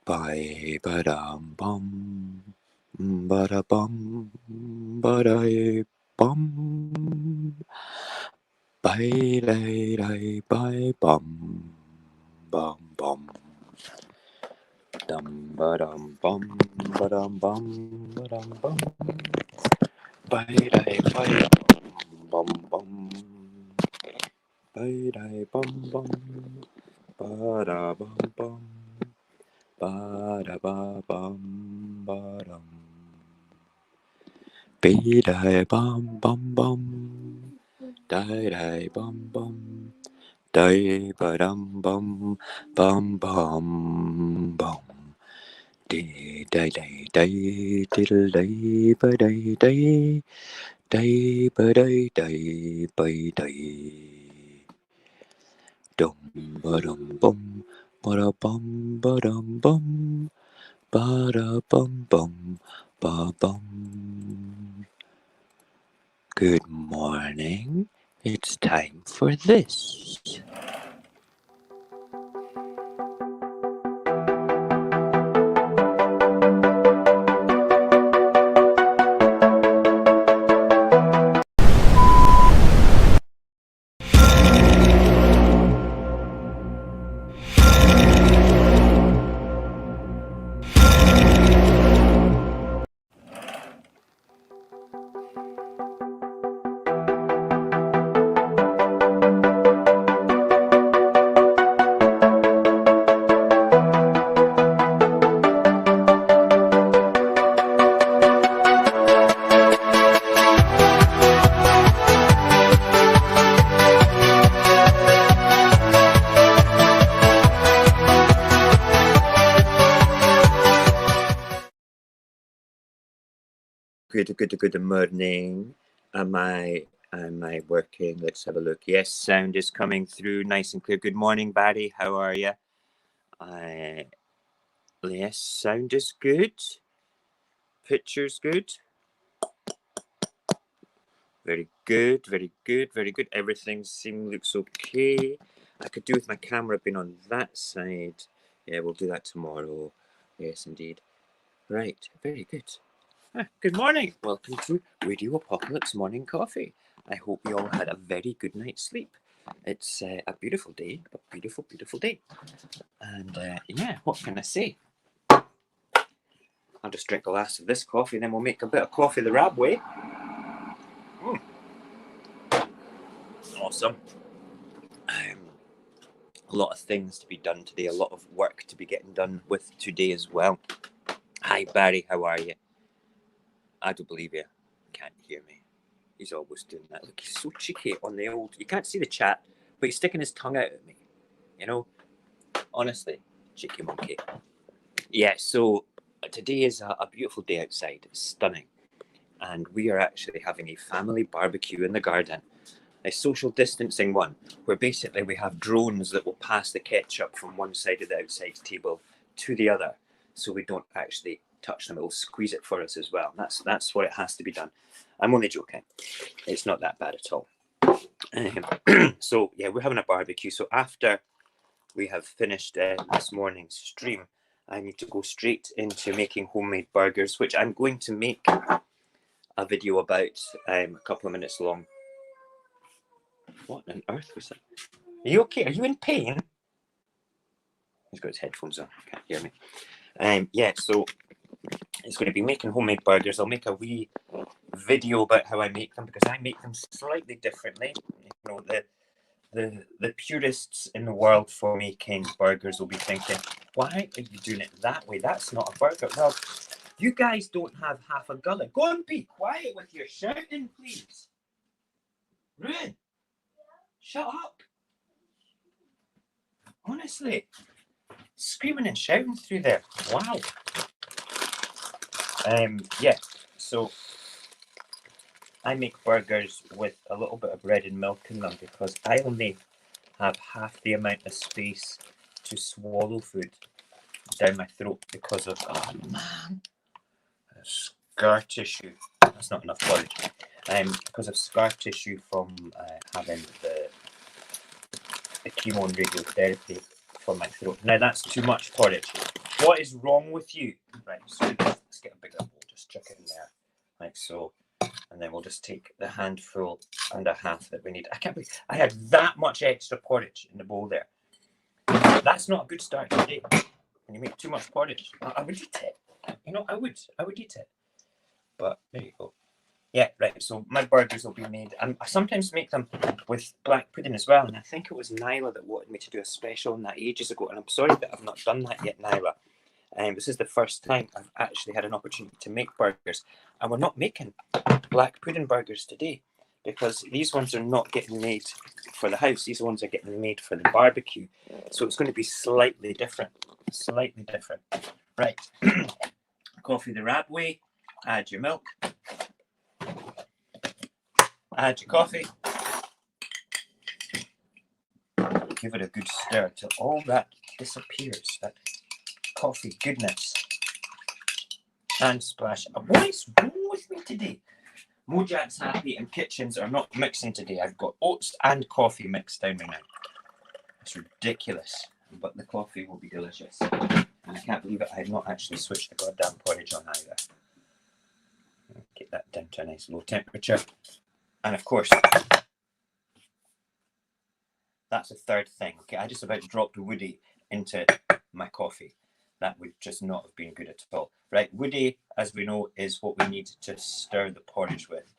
Bye ba-dum bum, ba-da-bum, ba-da-bum. Bye-day-day-bye-bum, bum-bum. Dum-ba-dum-bum, ba-dum-bum, ba-dum-bum. Bye-day-bye-bum, bum-bum. Bye-day-bum-bum, ba-da-bum-bum. Ba-da-ba-bum, ba-dum. Be-day-bum-bum-bum. Day-day-bum-bum. Day-ba-dum-bum, bum-bum-bum. Day-day-day, diddle-day-ba-day-day. Day-ba-day-day-ba-day. Dum-ba-dum-bum, ba-da-bum, ba-dum-bum. Ba-da-bum-bum, ba-bum. Good morning. It's time for this. Good morning. Am I working? Let's have a look. Yes, sound is coming through nice and clear. Good morning, Barry. How are you? Yes, sound is good. Picture's good. Very good, very good, very good. Everything looks okay. I could do with my camera being on that side. Yeah, we'll do that tomorrow. Yes, indeed. Right, very good. Good morning. Welcome to Radio Apocalypse Morning Coffee. I hope you all had a very good night's sleep. It's a beautiful day, a beautiful, beautiful day. And yeah, what can I say? I'll just drink the last of this coffee and then we'll make a bit of coffee the RAB way. Awesome. A lot of things to be done today, a lot of work to be getting done with today as well. Hi, Barry, how are you? I don't believe you. Can't hear me. He's always doing that. Look, he's so cheeky on the old... You can't see the chat, but he's sticking his tongue out at me. You know? Honestly, cheeky monkey. Yeah, so today is a beautiful day outside. It's stunning. And we are actually having a family barbecue in the garden. A social distancing one, where basically we have drones that will pass the ketchup from one side of the outside table to the other, so we don't actually touch them. It will squeeze it for us as well. That's what it has to be done. I'm only joking. It's not that bad at all. So yeah, we're having a barbecue. So after we have finished this morning's stream, I need to go straight into making homemade burgers, which I'm going to make a video about a couple of minutes long. What on earth was that? Are you okay? Are you in pain? He's got his headphones on. Can't hear me. Yeah, so it's going to be making homemade burgers. I'll make a wee video about how I make them, because I make them slightly differently. You know, the purists in the world for making burgers will be thinking, why are you doing it that way? That's not a burger. Well, you guys don't have half a gullet. Go and be quiet with your shouting, please. Ruin. Shut up. Honestly. Screaming and shouting through there. Wow. Yeah, so I make burgers with a little bit of bread and milk in them, because I only have half the amount of space to swallow food down my throat because of, oh man, scar tissue. That's not enough porridge. Because of scar tissue from having the chemo and radiotherapy for my throat. Now that's too much porridge. What is wrong with you? Right, so let's get a bigger bowl. Just chuck it in there, like so. And then we'll just take the handful and a half that we need. I can't believe I had that much extra porridge in the bowl there. That's not a good start to the day. When you make too much porridge, I would eat it. You know, I would eat it. But there you go. Yeah, right. So my burgers will be made. I sometimes make them with black pudding as well. And I think it was Nyla that wanted me to do a special on that ages ago. And I'm sorry that I've not done that yet, Nyla. This is the first time I've actually had an opportunity to make burgers. And we're not making black pudding burgers today because these ones are not getting made for the house. These ones are getting made for the barbecue. So it's going to be slightly different. Slightly different. Right. Coffee the RAB way. Add your milk. Add your coffee. Give it a good stir till all that disappears. That coffee goodness. And splash. What is wrong with me today? Mojax happy and kitchens are not mixing today. I've got oats and coffee mixed down right now. It's ridiculous. But the coffee will be delicious. And I can't believe it. I have not actually switched the goddamn porridge on either. Get that down to a nice low temperature. And of course, that's the third thing. Okay, I just about dropped Woody into my coffee. That would just not have been good at all. Right, Woody, as we know, is what we need to stir the porridge with.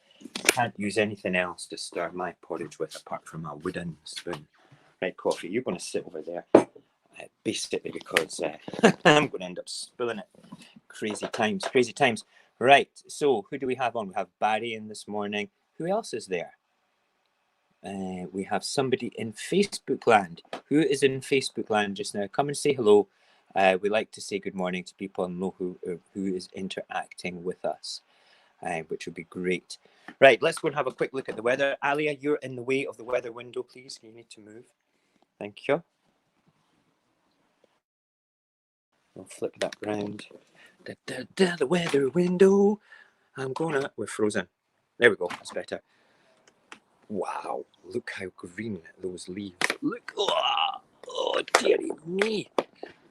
I can't use anything else to stir my porridge with apart from a wooden spoon. Right, coffee, you're going to sit over there. Basically because I'm going to end up spilling it. Crazy times, crazy times. Right, so who do we have on? We have Barry in this morning. Who else is there? We have somebody in Facebook land. Who is in Facebook land just now? Come and say hello. We like to say good morning to people and know who is interacting with us, which would be great. Right, let's go and have a quick look at the weather. Alia, you're in the way of the weather window, please. You need to move. Thank you. We'll flip that round. The weather window. We're frozen. There we go. That's better. Wow, look how green those leaves. Look. Oh dearie me.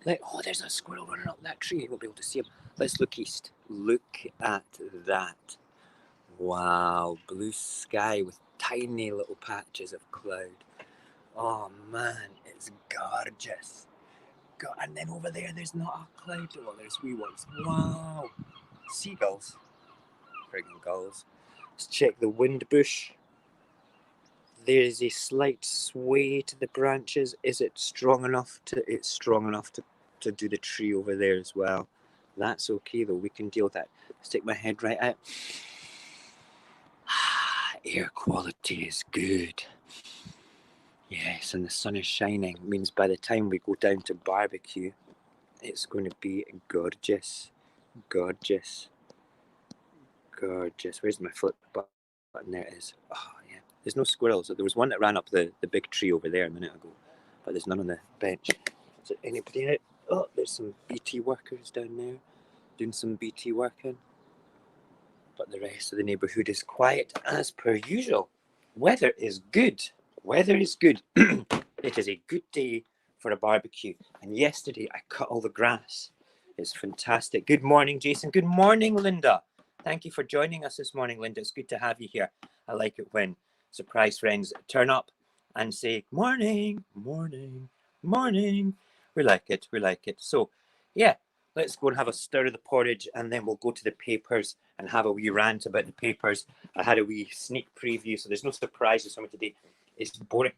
There's a squirrel running up that tree. You won't be able to see him. Let's look east. Look at that. Wow, blue sky with tiny little patches of cloud. Oh man, it's gorgeous. And then over there, there's not a cloud. Oh, there's wee ones. Wow. Seagulls. Friggin' gulls. Let's check the wind bush. There is a slight sway to the branches. Is it strong enough to? It's strong enough to do the tree over there as well. That's okay though. We can deal with that. Stick my head right out. Air quality is good. Yes, and the sun is shining. It means by the time we go down to barbecue, it's going to be gorgeous. Gorgeous. Gorgeous. Where's my flip button? There it is. Oh, yeah. There's no squirrels. There was one that ran up the big tree over there a minute ago, but there's none on the bench. Is there anybody out? Oh, there's some BT workers down there doing some BT working. But the rest of the neighbourhood is quiet as per usual. Weather is good. Weather is good. It is a good day for a barbecue. And yesterday I cut all the grass. It's fantastic. Good morning, Jason. Good morning, Linda. Thank you for joining us this morning, Linda. It's good to have you here. I like it when surprise friends turn up and say, morning, morning, morning. We like it. We like it. So, yeah, let's go and have a stir of the porridge and then we'll go to the papers and have a wee rant about the papers. I had a wee sneak preview, so there's no surprises for me today. It's boring.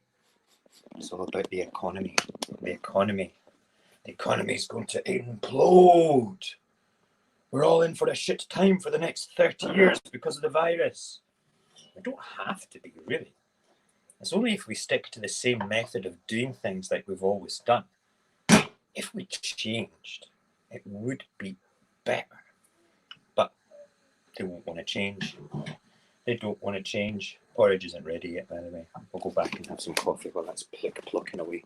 It's all about the economy. The economy. The economy is going to implode. We're all in for a shit time for the next 30 years because of the virus. We don't have to be, really. It's only if we stick to the same method of doing things like we've always done. If we changed, it would be better. But they won't want to change. They don't want to change. Porridge isn't ready yet, by the way. We'll go back and have some coffee while that's plucking away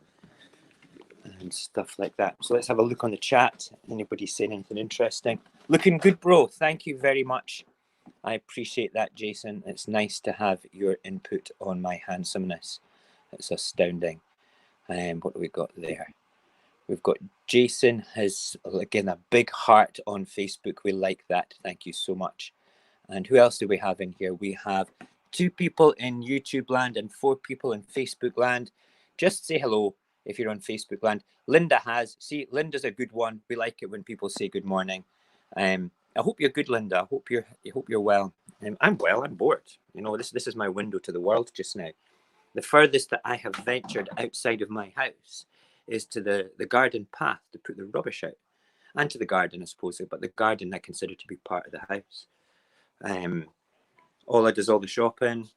and stuff like that. So let's have a look on the chat. Anybody saying anything interesting? Looking good, bro. Thank you very much. I appreciate that, Jason. It's nice to have your input on my handsomeness. It's astounding. What do we got there? We've got Jason has, again, a big heart on Facebook. We like that. Thank you so much. And who else do we have in here? We have 2 people in YouTube land and 4 people in Facebook land. Just say hello if you're on Facebook land. Linda has. See, Linda's a good one. We like it when people say good morning. I hope you're good, Linda. I hope you're well. I'm well. I'm bored. You know, this is my window to the world just now. The furthest that I have ventured outside of my house is to the garden path to put the rubbish out, and to the garden, I suppose. But the garden I consider to be part of the house. Ola does all the shopping.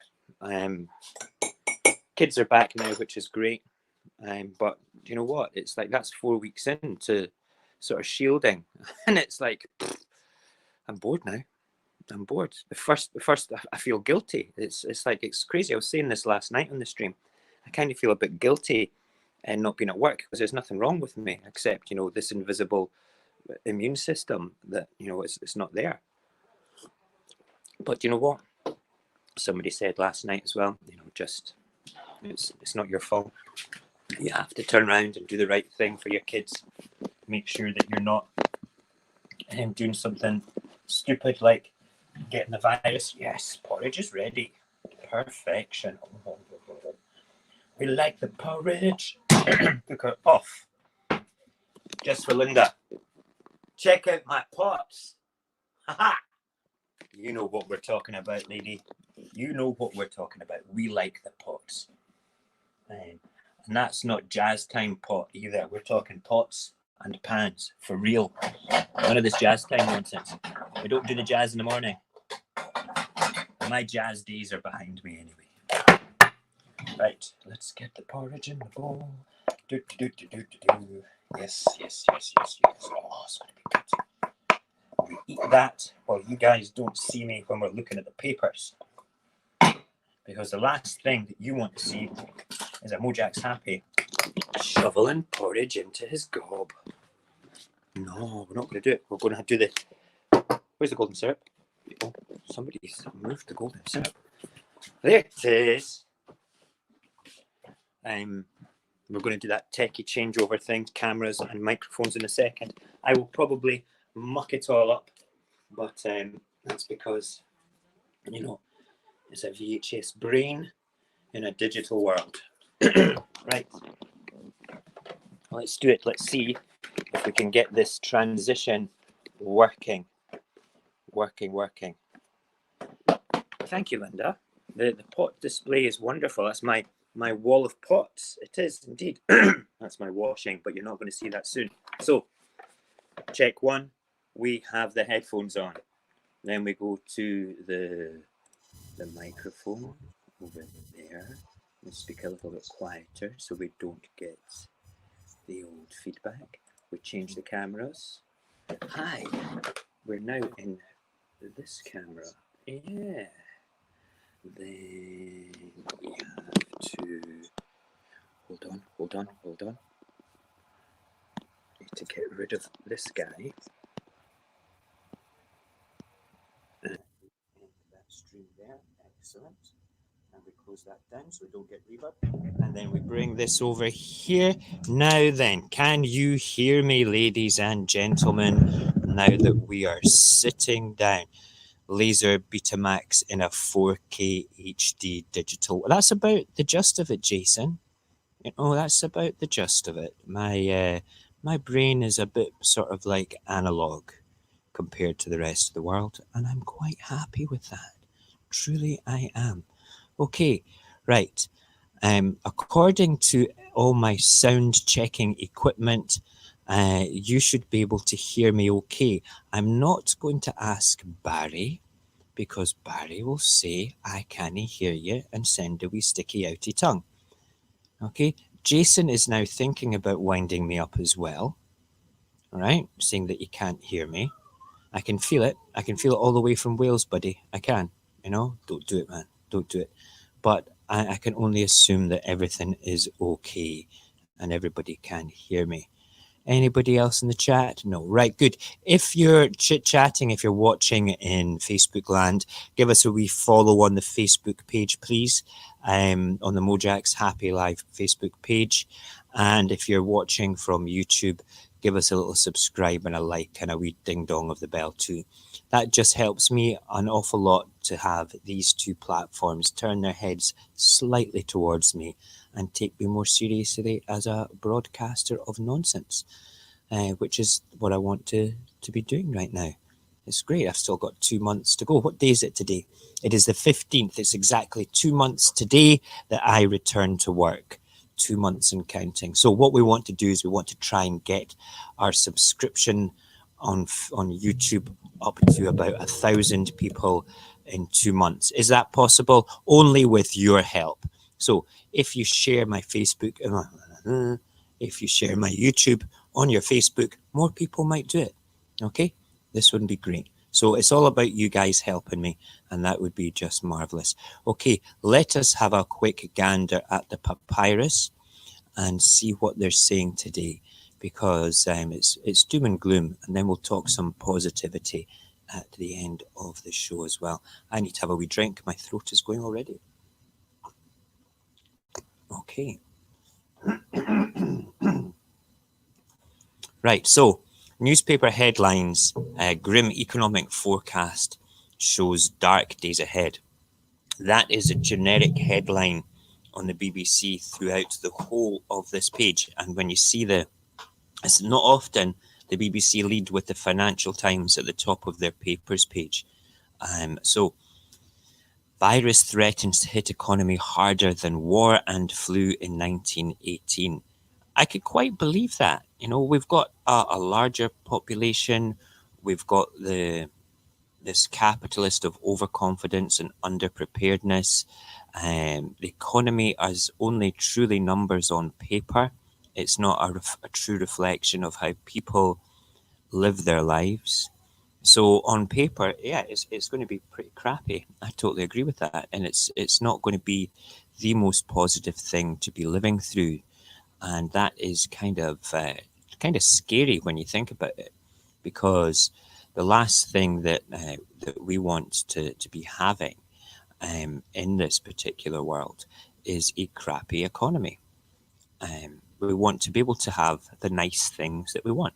Kids are back now, which is great. But you know what? It's like that's 4 weeks into sort of shielding, and it's like I'm bored now. I'm bored. The first, I feel guilty. It's like it's crazy. I was saying this last night on the stream. I kind of feel a bit guilty and not being at work because there's nothing wrong with me except this invisible immune system that it's not there. But you know what? Somebody said last night as well. Just it's not your fault. You have to turn around and do the right thing for your kids. Make sure that you're not doing something stupid like getting the virus. Yes, porridge is ready. Perfection. We like the porridge. Cooker off. Just for Linda. Check out my pots. Haha. You know what we're talking about, lady. You know what we're talking about. We like the pots. And that's not jazz time pot either. We're talking pots and pans for real. None of this jazz time nonsense. We don't do the jazz in the morning. My jazz days are behind me anyway. Right, let's get the porridge in the bowl. Do, do, do, do, do, do. Yes. Oh, it's going to be good. We eat that while you guys don't see me when we're looking at the papers. Because the last thing that you want to see is a Mojax happy shoveling porridge into his gob. No, we're not going to do it. We're going to do the... Where's the golden syrup? Oh, somebody's moved the golden syrup. There it is. We're going to do that techie changeover thing, cameras and microphones in a second. I will probably muck it all up, but that's because, it's a VHS brain in a digital world. Right. Let's do it. Let's see if we can get this transition working. Working. Thank you, Linda. The pot display is wonderful. That's my wall of pots. It is indeed. That's my washing, but you're not going to see that soon. So, check 1. We have the headphones on. Then we go to the microphone over there. Let's speak a little bit quieter so we don't get the old feedback. We change the cameras. Hi, we're now in this camera. Yeah. Then we have to hold on. Need to get rid of this guy. And that stream there, excellent. And we close that down so we don't get reverb. And then we bring this over here. Now then, can you hear me, ladies and gentlemen, now that we are sitting down? Laser Betamax in a 4K HD digital. That's about the gist of it, Jason. That's about the gist of it. My brain is a bit sort of like analog compared to the rest of the world, and I'm quite happy with that. Truly, I am. Okay, right. According to all my sound checking equipment, you should be able to hear me okay. I'm not going to ask Barry because Barry will say, I can't hear you and send a wee sticky outy tongue. Okay, Jason is now thinking about winding me up as well. All right, saying that he can't hear me. I can feel it. I can feel it all the way from Wales, buddy. I can. Don't do it, man. Don't do it. But I can only assume that everything is okay and everybody can hear me. Anybody else in the chat? No. Right, good. If you're chit-chatting, if you're watching in Facebook land, give us a wee follow on the Facebook page, please, on the Mojax Happy Life Facebook page. And if you're watching from YouTube, give us a little subscribe and a like and a wee ding-dong of the bell too. That just helps me an awful lot to have these two platforms turn their heads slightly towards me and take me more seriously as a broadcaster of nonsense, which is what I want to be doing right now. It's great. I've still got 2 months to go. What day is it today? It is the 15th. It's exactly 2 months today that I return to work. 2 months and counting. So what we want to do is we want to try and get our subscription on YouTube up to about 1,000 people in 2 months. Is that possible? Only with your help. So if you share my Facebook, if you share my YouTube on your Facebook, more people might do it. Okay, this wouldn't be great. So it's all about you guys helping me, and that would be just marvelous. Okay, let us have a quick gander at the papyrus and see what they're saying today, because it's doom and gloom, and then we'll talk some positivity at the end of the show as well. I need to have a wee drink. My throat is going already. Okay. Right, so newspaper headlines, grim economic forecast shows dark days ahead. That is a generic headline on the BBC throughout the whole of this page. And when you see it's not often the BBC lead with the Financial Times at the top of their papers page. So virus threatens to hit economy harder than war and flu in 1918. I could quite believe that. You know, we've got a larger population. We've got this capitalist of overconfidence and underpreparedness. The economy is only truly numbers on paper. It's not a true reflection of how people live their lives. So on paper, yeah, it's going to be pretty crappy. I totally agree with that. And it's not going to be the most positive thing to be living through. And that is kind of scary when you think about it, because the last thing that we want to be having in this particular world is a crappy economy. We want to be able to have the nice things that we want.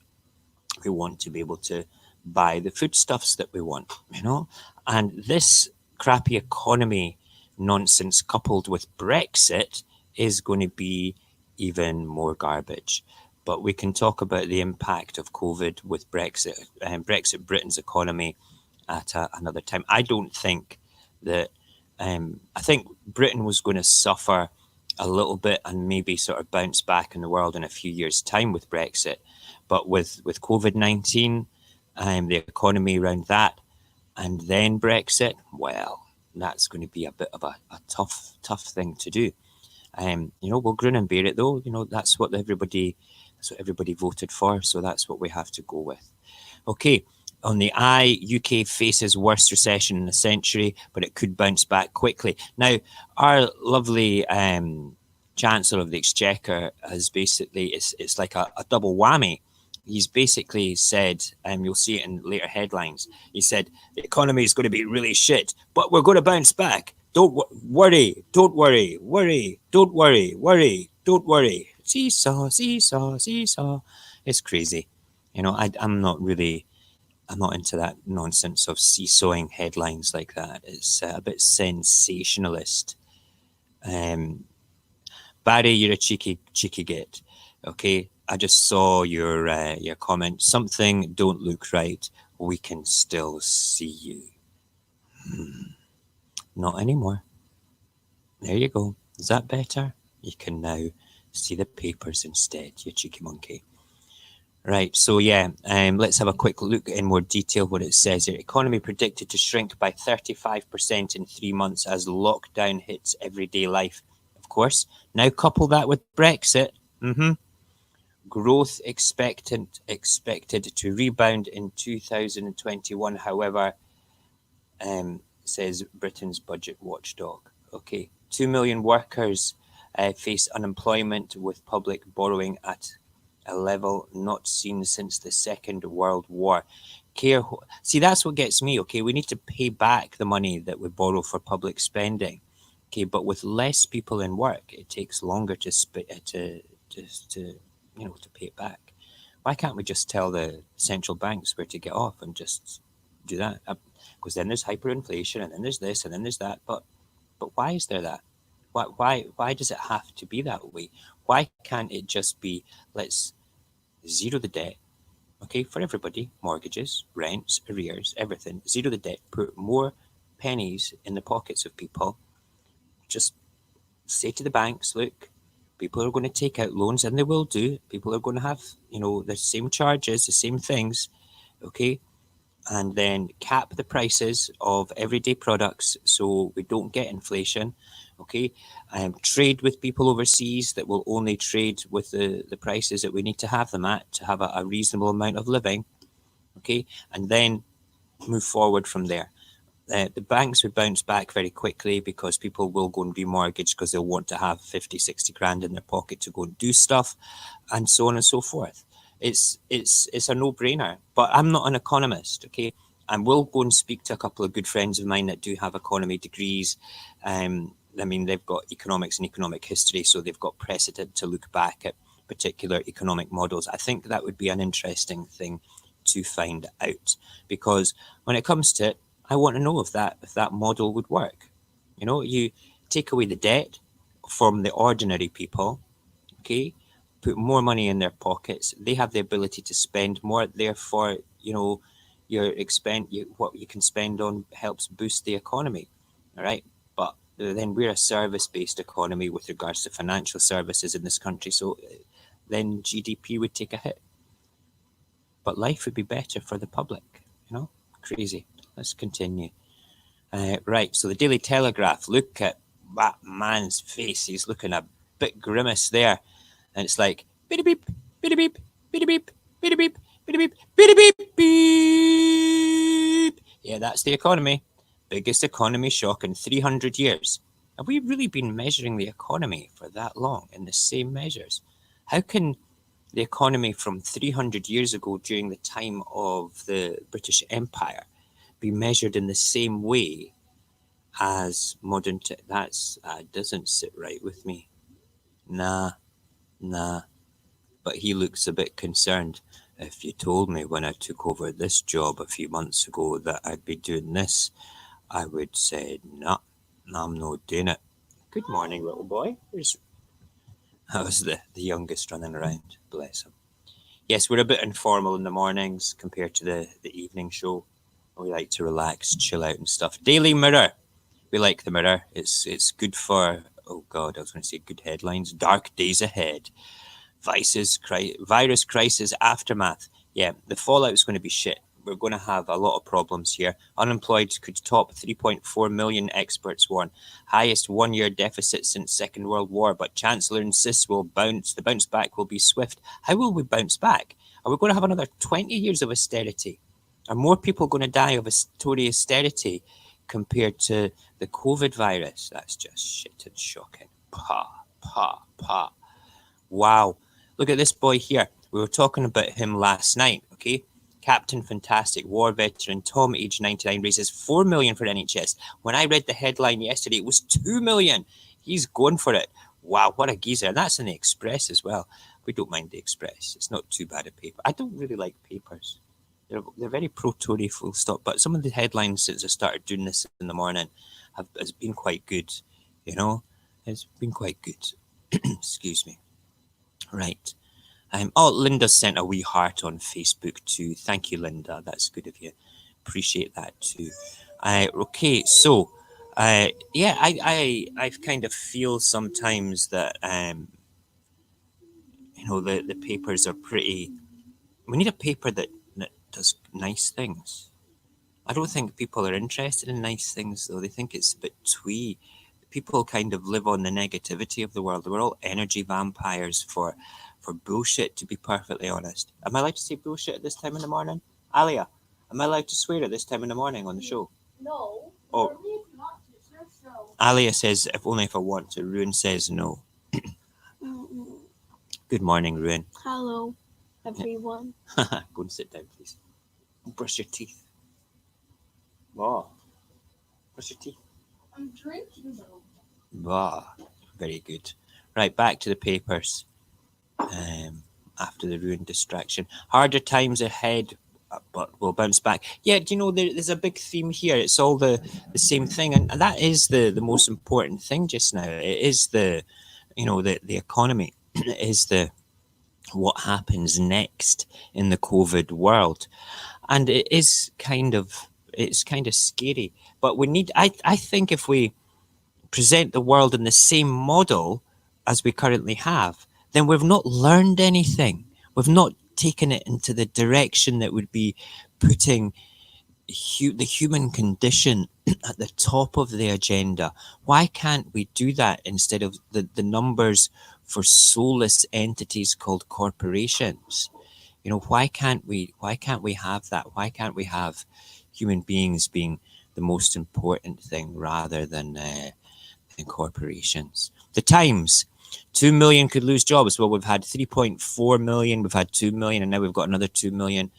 We want to be able to buy the foodstuffs that we want, you know. And this crappy economy nonsense coupled with Brexit is going to be even more garbage. But we can talk about the impact of COVID with Brexit and Brexit Britain's economy at another time. I don't think that, I think Britain was going to suffer a little bit and maybe sort of bounce back in the world in a few years' time with Brexit. But with COVID-19, the economy around that, and then Brexit, well, that's going to be a bit of a tough thing to do. You know, we'll grin and bear it though. You know, that's what everybody voted for. So that's what we have to go with. Okay. On the eye, UK faces worst recession in a century, but it could bounce back quickly. Now, our lovely Chancellor of the Exchequer has basically, it's like a double whammy. He's basically said, you'll see it in later headlines, he said, the economy is going to be really shit, but we're going to bounce back. Don't worry, don't worry, worry, don't worry, worry, don't worry. Seesaw, seesaw, seesaw. It's crazy. You know, I'm not into that nonsense of seesawing headlines like that. It's a bit sensationalist. Barry, you're a cheeky git. Okay, I just saw your comment. Something don't look right. We can still see you. Not anymore. There you go. Is that better? You can now see the papers instead, you cheeky monkey. Right, so yeah, let's have a quick look in more detail what it says here. Economy predicted to shrink by 35% in 3 months as lockdown hits everyday life. Of course, now couple that with Brexit. Growth expected to rebound in 2021, however, says Britain's budget watchdog. Okay, 2 million workers face unemployment with public borrowing at a level not seen since the Second World War. See, that's what gets me. Okay, we need to pay back the money that we borrow for public spending. Okay, but with less people in work, it takes longer to to pay it back. Why can't we just tell the central banks where to get off and just do that? Because then there's hyperinflation, and then there's this, and then there's that. But why is there that? Why does it have to be that way? Why can't it just be, let's zero the debt, okay, for everybody, mortgages, rents, arrears, everything, zero the debt, put more pennies in the pockets of people, just say to the banks, look, people are going to take out loans, and they will do. People are going to have, the same charges, the same things, okay? And then cap the prices of everyday products so we don't get inflation, okay? Trade with people overseas that will only trade with the prices that we need to have them at to have a reasonable amount of living, okay? And then move forward from there. The banks would bounce back very quickly because people will go and remortgage because they'll want to have 50, 60 grand in their pocket to go and do stuff, and so on and so forth. It's a no-brainer. But I'm not an economist, okay? I will go and speak to a couple of good friends of mine that do have economy degrees. They've got economics and economic history, so they've got precedent to look back at particular economic models. I think that would be an interesting thing to find out, because when it comes to it, I want to know if that model would work. You take away the debt from the ordinary people, okay? Put more money in their pockets. They have the ability to spend more. Therefore, what you can spend on helps boost the economy, all right? But then we're a service-based economy with regards to financial services in this country. So then GDP would take a hit. But life would be better for the public, Crazy. Let's continue. Right, so the Daily Telegraph, look at that man's face. He's looking a bit grimace there. And it's like, bitty beep, bitty beep, bitty beep, bitty beep, bitty beep, bitty beep, beep. Yeah, that's the economy. Biggest economy shock in 300 years. Have we really been measuring the economy for that long in the same measures? How can the economy from 300 years ago during the time of the British Empire be measured in the same way as modern that doesn't sit right with me. Nah. But he looks a bit concerned. If you told me when I took over this job a few months ago that I'd be doing this, I would say, nah, I'm not doing it. Good morning, little boy. That was the youngest running around. Bless him. Yes, we're a bit informal in the mornings compared to the evening show. We like to relax, chill out and stuff. Daily Mirror. We like the Mirror. It's good for, oh God, I was going to say good headlines. Dark days ahead. Virus crisis aftermath. Yeah, the fallout is going to be shit. We're going to have a lot of problems here. Unemployed could top 3.4 million, experts warn. Highest one-year deficit since Second World War, but Chancellor insists the bounce back will be swift. How will we bounce back? Are we going to have another 20 years of austerity? Are more people going to die of Tory austerity compared to the COVID virus? That's just shit and shocking. Pa. Wow. Look at this boy here. We were talking about him last night, okay? Captain Fantastic, war veteran, Tom, age 99, raises 4 million for NHS. When I read the headline yesterday, it was 2 million. He's going for it. Wow, what a geezer. And that's in the Express as well. We don't mind the Express. It's not too bad a paper. I don't really like papers. They're very pro-Tory, full stop. But some of the headlines since I started doing this in the morning has been quite good. It's been quite good. Excuse me. Right. Linda sent a wee heart on Facebook too. Thank you, Linda. That's good of you. Appreciate that too. Okay, so I kind of feel sometimes that the papers are pretty. We need a paper that does nice things. I don't think people are interested in nice things though. They think it's a bit twee. People kind of live on the negativity of the world. We're all energy vampires for bullshit, to be perfectly honest. Am I allowed to say bullshit at this time in the morning? Alia, am I allowed to swear at this time in the morning on the show? No. Oh. It's your show. Alia says, if only if I want to. Ruin says no. Good morning, Ruin. Hello, everyone. Go and sit down, please. Brush your teeth. Oh, brush your teeth. I'm drinking though. Ah, very good. Right, back to the papers. After the ruined distraction, harder times ahead, but we'll bounce back. Yeah, do you know there's a big theme here? It's all the same thing, and that is the most important thing just now. It is the economy. It is the what happens next in the COVID world, and it's kind of scary. But we need. I think if we present the world in the same model as we currently have, then we've not learned anything. We've not taken it into the direction that would be putting the human condition at the top of the agenda. Why can't we do that instead of the numbers for soulless entities called corporations? Why can't we have that? Why can't we have human beings being the most important thing rather than corporations? The Times, 2 million could lose jobs. Well, we've had 3.4 million, we've had 2 million, and now we've got another 2 million,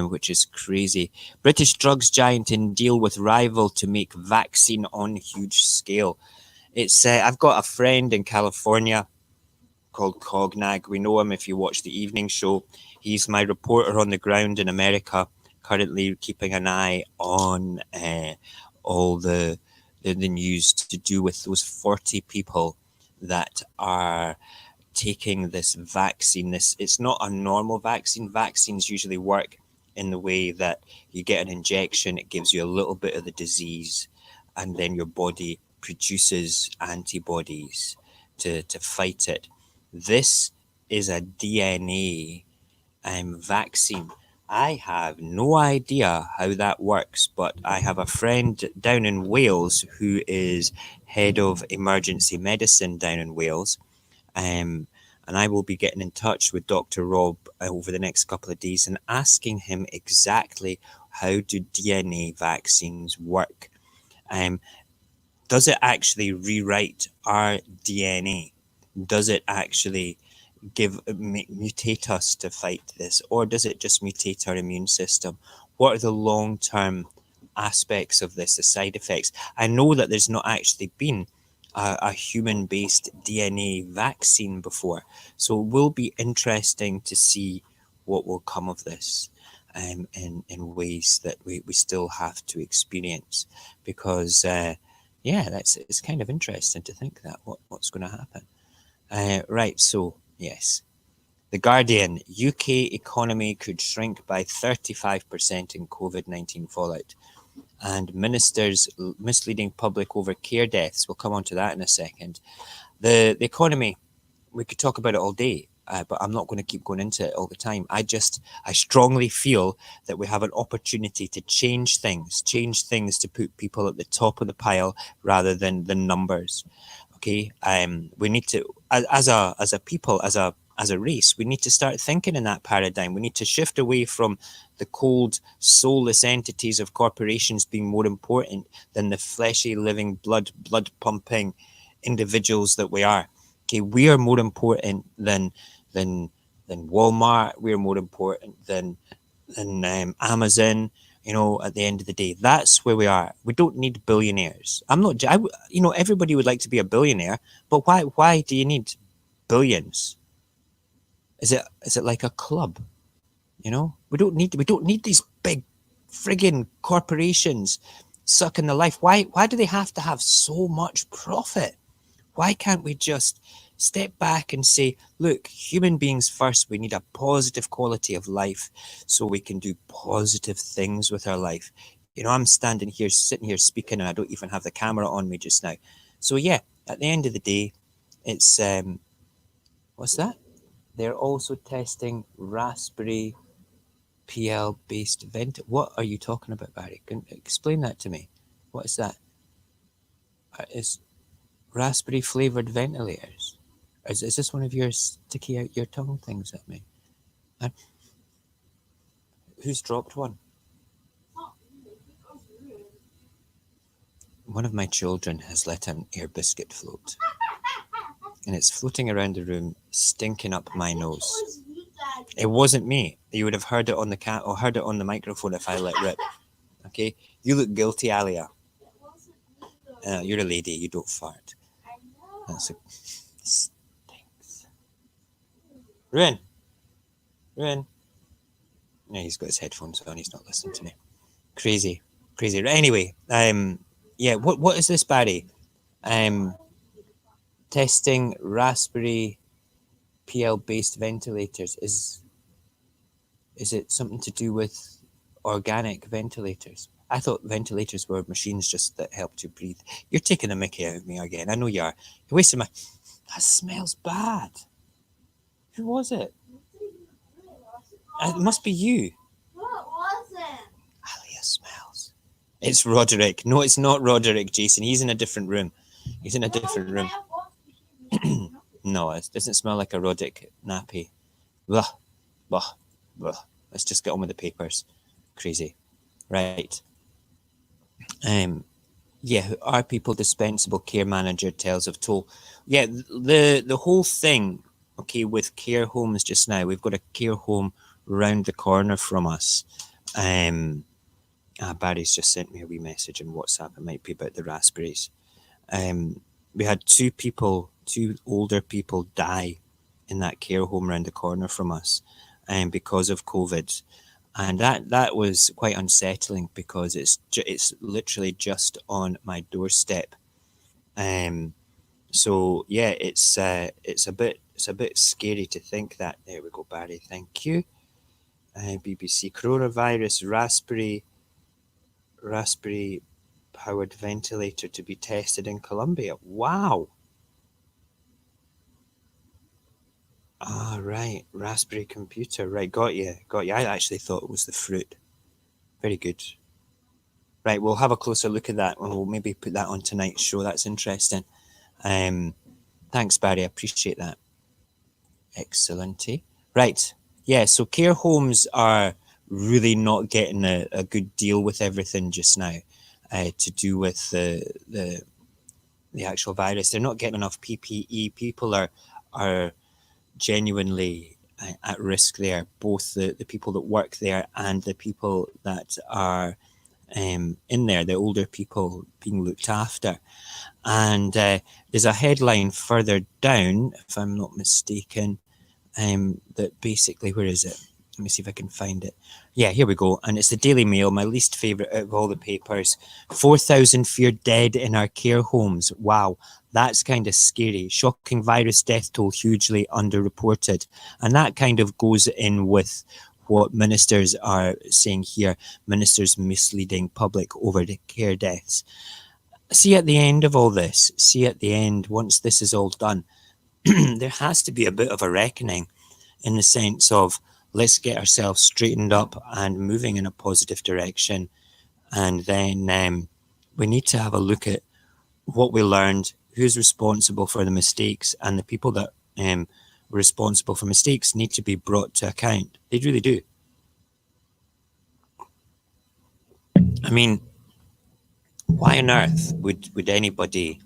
which is crazy. British drugs giant in deal with rival to make vaccine on huge scale. It's I've got a friend in California called Cognag. We know him if you watch the evening show. He's my reporter on the ground in America, currently keeping an eye on all the news to do with those 40 people that are taking this vaccine. It's not a normal vaccine. Vaccines usually work in the way that you get an injection, it gives you a little bit of the disease, and then your body produces antibodies to fight it. This is a DNA vaccine. I have no idea how that works, but I have a friend down in Wales who is head of emergency medicine down in Wales. And I will be getting in touch with Dr. Rob over the next couple of days and asking him exactly how do DNA vaccines work. Does it actually rewrite our DNA? Does it actually mutate us to fight this, or does it just mutate our immune system? What are the long-term aspects of this, the side effects? I know that there's not actually been a human-based DNA vaccine before, so it will be interesting to see what will come of this in ways that we still have to experience, because it's kind of interesting to think that what's going to happen. Right, so yes. The Guardian, UK economy could shrink by 35% in COVID-19 fallout. And ministers misleading public over care deaths. We'll come on to that in a second. The economy, we could talk about it all day, but I'm not going to keep going into it all the time. I strongly feel that we have an opportunity to change things to put people at the top of the pile rather than the numbers. Okay, we need to, as a people, as a race, we need to start thinking in that paradigm. We need to shift away from the cold, soulless entities of corporations being more important than the fleshy, living, blood pumping individuals that we are. Okay, we are more important than Walmart. We are more important than Amazon. At the end of the day, that's where we are. We don't need billionaires. Everybody would like to be a billionaire, but why do you need billions? Is it like a club? We don't need these big friggin' corporations sucking the life. Why do they have to have so much profit? Why can't we just step back and say, look, human beings first, we need a positive quality of life so we can do positive things with our life. I'm sitting here speaking, and I don't even have the camera on me just now. So yeah, at the end of the day, it's, what's that? They're also testing Raspberry PL-based vent. What are you talking about, Barry? Can explain that to me. What is that? Is raspberry flavored ventilators? Is this one of your sticky out your tongue things at me? Who's dropped one? One of my children has let an air biscuit float. and it's floating around the room, stinking up my nose. Was you, Daddy. It wasn't me. You would have heard it on the cat or heard it on the microphone if I let rip. Okay, you look guilty, Alia. It wasn't me, though. You're a lady. You don't fart. I know. That's a stinks. Ruin. Yeah, he's got his headphones on. He's not listening to me. Crazy. Right, anyway, yeah. What is this, Barry? Testing Raspberry PL based ventilators. Is it something to do with organic ventilators? I thought ventilators were machines just that helped you breathe. You're taking the mickey out of me again. I know you are. You're wasting my. That smells bad. Who was it? It must be you. What was it? Alia smells. It's Roderick. No, it's not Roderick, Jason. He's in a different room. He's in a different room. No, it doesn't smell like a Roderick nappy. Blah, blah, blah. Let's just get on with the papers. Crazy. Right. Yeah, are people dispensable? Care manager tells of toll. Yeah, the whole thing, okay, with care homes just now, we've got a care home round the corner from us. Barry's just sent me a wee message on WhatsApp. It might be about the raspberries. We had two older people die in that care home round the corner from us, because of COVID. And that was quite unsettling because it's literally just on my doorstep. So yeah, it's a bit scary to think that. There we go, Barry. Thank you. BBC coronavirus raspberry powered ventilator to be tested in Colombia. Wow. Ah, right. Raspberry computer. Right. Got you. I actually thought it was the fruit. Very good. Right. We'll have a closer look at that and we'll maybe put that on tonight's show. That's interesting. Thanks, Barry. I appreciate that. Excellent. Right. Yeah. So care homes are really not getting a good deal with everything just now, to do with the actual virus. They're not getting enough PPE. People are genuinely at risk there, both the people that work there and the people that are in there, the older people being looked after. And there's a headline further down, if I'm not mistaken, that basically, where is it? Let me see if I can find it. Yeah, here we go. And it's the Daily Mail, my least favourite out of all the papers. 4,000 feared dead in our care homes. Wow, that's kind of scary. Shocking virus death toll hugely underreported. And that kind of goes in with what ministers are saying here. Ministers misleading public over the care deaths. See at the end of all this, once this is all done, there has to be a bit of a reckoning in the sense of, let's get ourselves straightened up and moving in a positive direction. And then we need to have a look at what we learned, who's responsible for the mistakes, and the people that were responsible for mistakes need to be brought to account. They really do. I mean, why on earth would anybody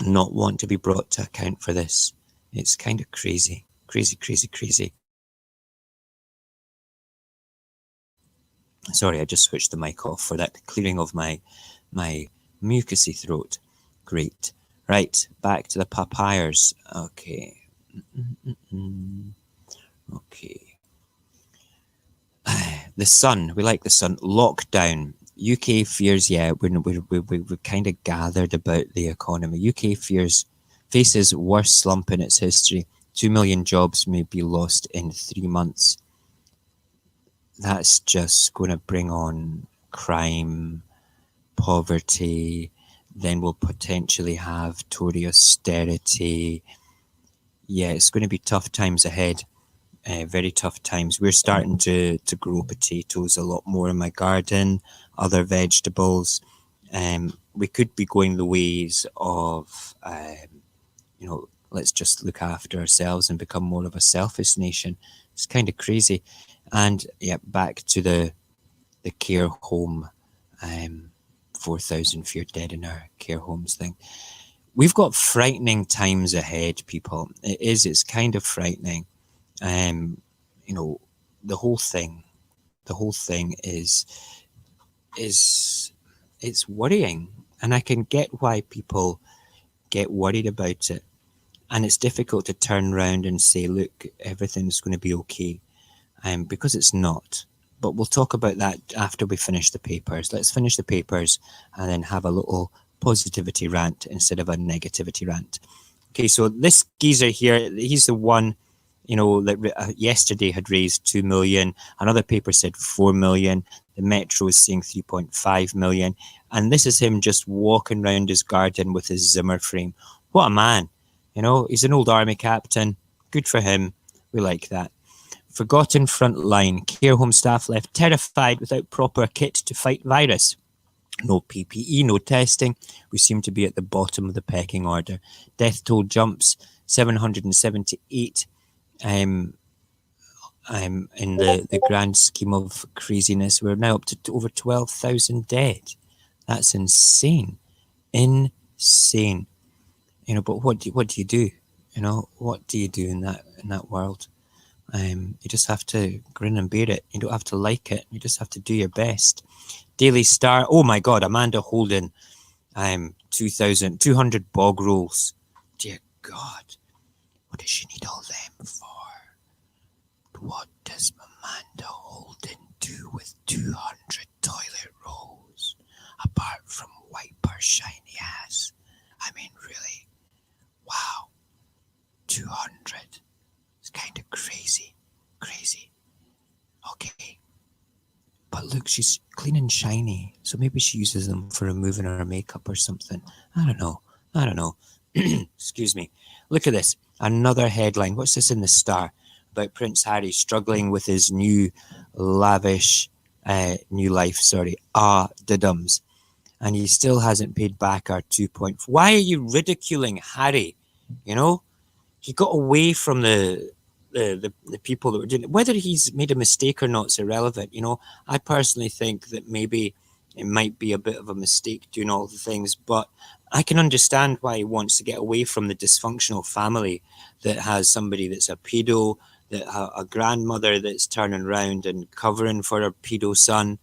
not want to be brought to account for this? It's kind of crazy. Sorry, I just switched the mic off for that clearing of my mucousy throat. Great. Right, back to the papayers. Okay. Okay. The Sun. We like the Sun. Lockdown. UK fears. Yeah, we're kind of gathered about the economy. UK faces worst slump in its history. 2 million jobs may be lost in 3 months. That's just going to bring on crime, poverty. Then we'll potentially have Tory austerity. Yeah, it's going to be tough times ahead. Very tough times. We're starting to grow potatoes a lot more in my garden, other vegetables. We could be going the ways of, let's just look after ourselves and become more of a selfish nation. It's kind of crazy. And yeah, back to the care home, 4,000 feared dead in our care homes thing. we've got frightening times ahead, people. It is. It's kind of frightening. You know, the whole thing. The whole thing is it's worrying, and I can get why people get worried about it. And it's difficult to turn around and say, look, everything's going to be okay, because it's not. But we'll talk about that after we finish the papers. Let's finish the papers and then have a little positivity rant instead of a negativity rant. Okay, so this geezer here, he's the one, you know, that yesterday had raised 2 million. Another paper said 4 million. The Metro is saying 3.5 million. And this is him just walking around his garden with his Zimmer frame. What a man. You know, he's an old army captain. Good for him. We like that. Forgotten front line. Care home staff left terrified without proper kit to fight virus. No PPE, no testing. We seem to be at the bottom of the pecking order. Death toll jumps 778 in the grand scheme of craziness. We're now up to over 12,000 dead. That's insane. Insane. You know, but what do you do? You know, what do you do in that world? You just have to grin and bear it. You don't have to like it. You just have to do your best. Daily Star. Oh my God, Amanda Holden. 2,200 bog rolls. Dear God, what does she need all them for? What does Amanda Holden do with 200 toilet rolls? Apart from wipe her shiny ass. I mean, really? Wow. 200. It's kind of crazy. Crazy. Okay. But look, she's clean and shiny. So maybe she uses them for removing her makeup or something. I don't know. Excuse me. Look at this. Another headline. What's this in the Star? About Prince Harry struggling with his new lavish new life. Diddums. And he still hasn't paid back our 2.4. Why are you ridiculing Harry? You know, he got away from the people that were doing it. Whether he's made a mistake or not is irrelevant. You know, I personally think that maybe it might be a bit of a mistake doing all the things, but I can understand why he wants to get away from the dysfunctional family that has somebody that's a pedo, that a grandmother that's turning around and covering for her pedo son.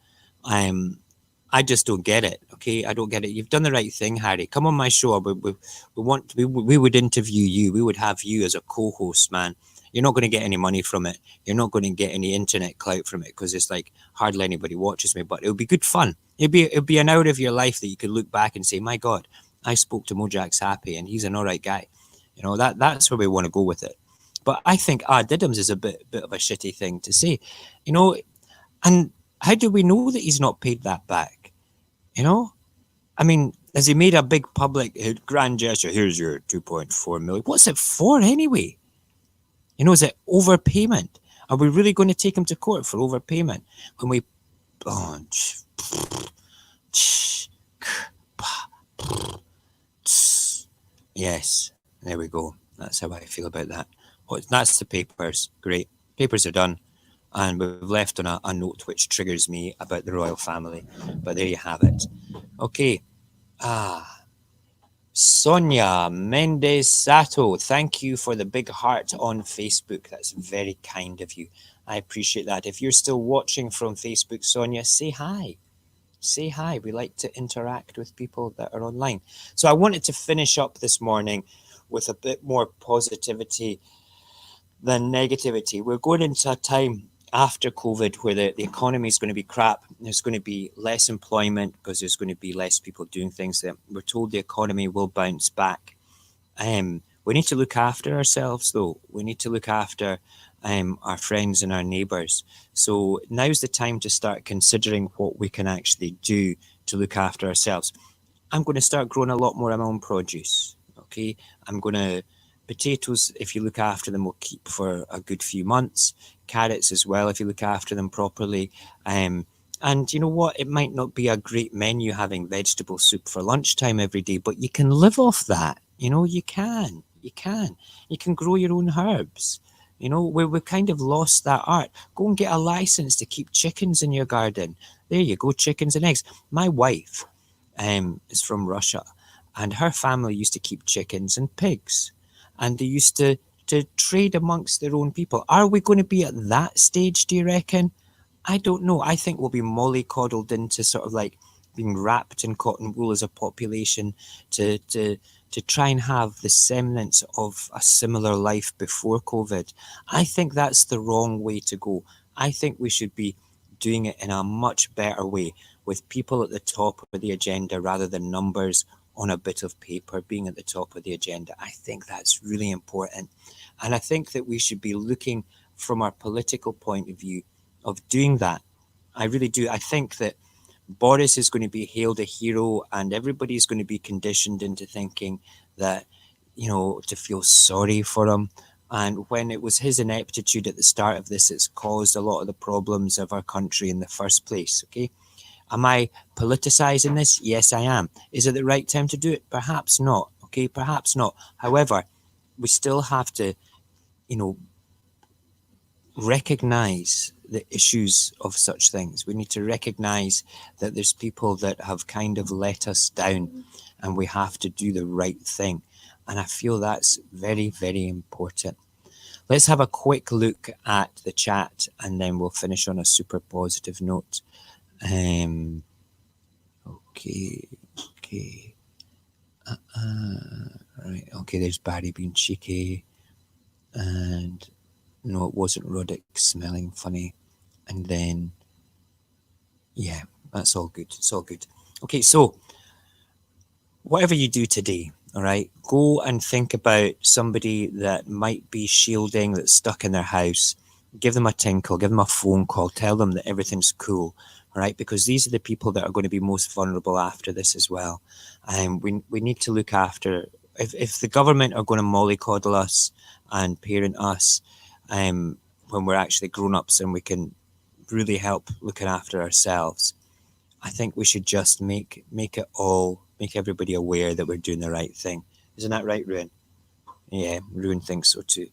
I just don't get it. Okay, I don't get it. You've done the right thing, Harry. Come on my show. We would interview you. We would have you as a co-host, man. You're not going to get any money from it. You're not going to get any internet clout from it because it's like hardly anybody watches me. But it'll be good fun. It'll be an hour of your life that you could look back and say, my God, I spoke to Mojax Happy and he's an all right guy. You know, that's where we want to go with it. But I think diddums is a bit of a shitty thing to say. You know, and how do we know that he's not paid that back? You know, I mean, has he made a big public grand gesture? Here's your 2.4 million. What's it for anyway? You know, is it overpayment? Are we really going to take him to court for overpayment? When we... Yes, there we go. That's how I feel about that. That's the papers. Great. Papers are done. And we've left on a note which triggers me about the royal family. But there you have it. Okay. Sonia Mendez Sato, thank you for the big heart on Facebook. That's very kind of you. I appreciate that. If you're still watching from Facebook, Sonia, say hi. Say hi. We like to interact with people that are online. So I wanted to finish up this morning with a bit more positivity than negativity. We're going into a time after COVID where the economy is going to be crap. There's going to be less employment because there's going to be less people doing things. That we're told the economy will bounce back. We need to look after ourselves, though. We need to look after our friends and our neighbours. So now's the time to start considering what we can actually do to look after ourselves. I'm going to start growing a lot more of my own produce. Okay, potatoes, if you look after them, will keep for a good few months. Carrots as well, if you look after them properly. And you know what? It might not be a great menu having vegetable soup for lunchtime every day, but you can live off that. You know, you can. You can grow your own herbs. You know, we've kind of lost that art. Go and get a license to keep chickens in your garden. There you go, chickens and eggs. My wife is from Russia. and her family used to keep chickens and pigs, and they used to trade amongst their own people. Are we going to be at that stage, do you reckon? I don't know. I think we'll be mollycoddled into sort of like being wrapped in cotton wool as a population to try and have the semblance of a similar life before COVID. I think that's the wrong way to go. I think we should be doing it in a much better way, with people at the top of the agenda rather than numbers on a bit of paper being at the top of the agenda. I think that's really important. And I think that we should be looking from our political point of view of doing that. I really do. I think that Boris is going to be hailed a hero, and everybody's going to be conditioned into thinking that, to feel sorry for him. And when it was his ineptitude at the start of this, it's caused a lot of the problems of our country in the first place. Okay. Am I politicizing this? Yes, I am. Is it the right time to do it? Perhaps not. Okay, perhaps not. However, we still have to, recognize the issues of such things. We need to recognize that there's people that have kind of let us down, and we have to do the right thing. And I feel that's very, very important. Let's have a quick look at the chat, and then we'll finish on a super positive note. Okay. Right. Okay, there's Barry being cheeky. And no, it wasn't Roddick smelling funny. And then, yeah, that's all good. It's all good. Okay, so whatever you do today, all right, go and think about somebody that might be shielding, that's stuck in their house. Give them a tinkle, give them a phone call, tell them that everything's cool, all right, because these are the people that are going to be most vulnerable after this as well. We need to look after, if the government are going to mollycoddle us and parent us when we're actually grown-ups and we can really help looking after ourselves, I think we should just make everybody aware that we're doing the right thing. Isn't that right, Ruin? Yeah, Ruin thinks so too.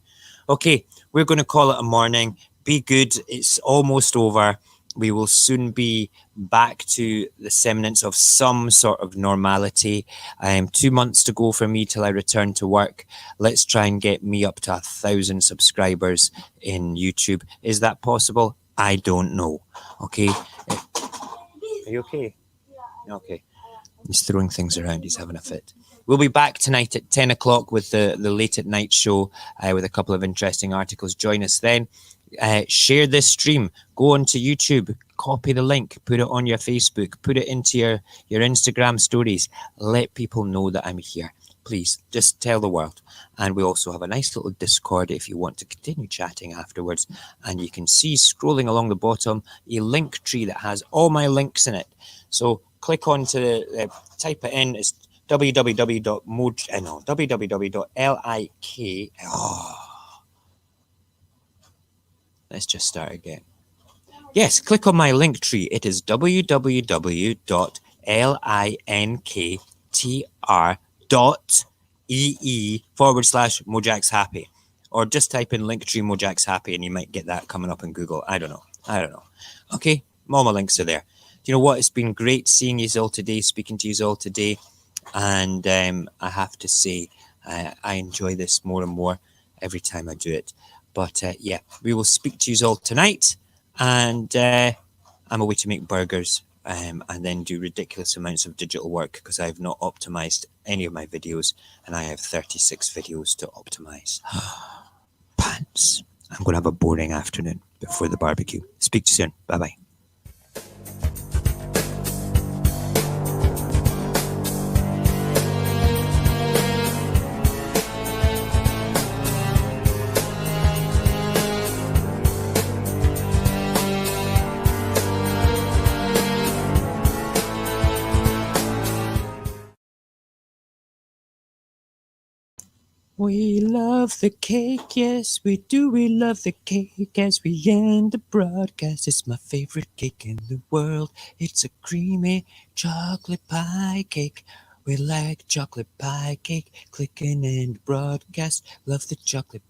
Okay, we're going to call it a morning. Be good. It's almost over. We will soon be back to the semblance of some sort of normality. 2 months to go for me till I return to work. Let's try and get me up to 1,000 subscribers in YouTube. Is that possible? I don't know. Okay. Are you okay? Okay. He's throwing things around. He's having a fit. We'll be back tonight at 10 o'clock with the late at night show with a couple of interesting articles. Join us then. Share this stream. Go onto YouTube. Copy the link. Put it on your Facebook. Put it into your Instagram stories. Let people know that I'm here. Please, just tell the world. And we also have a nice little Discord if you want to continue chatting afterwards. And you can see scrolling along the bottom a link tree that has all my links in it. So click on to type it in. It's www.lik. Let's just start again. Yes, click on my link tree. It is www.linktr.ee/Mojax Happy. Or just type in Linktree Mojax Happy and you might get that coming up in Google. I don't know. Okay, all my links are there. Do you know what? It's been great seeing you all today, speaking to you all today. And I have to say, I enjoy this more and more every time I do it. But yeah, we will speak to you all tonight. And I'm away to make burgers and then do ridiculous amounts of digital work because I have not optimized any of my videos. And I have 36 videos to optimize. Pants. I'm going to have a boring afternoon before the barbecue. Speak to you soon. Bye-bye. We love the cake, yes we do, we love the cake as we end the broadcast. It's my favorite cake in the world. It's a creamy chocolate pie cake. We like chocolate pie cake, clicking and broadcast. Love the chocolate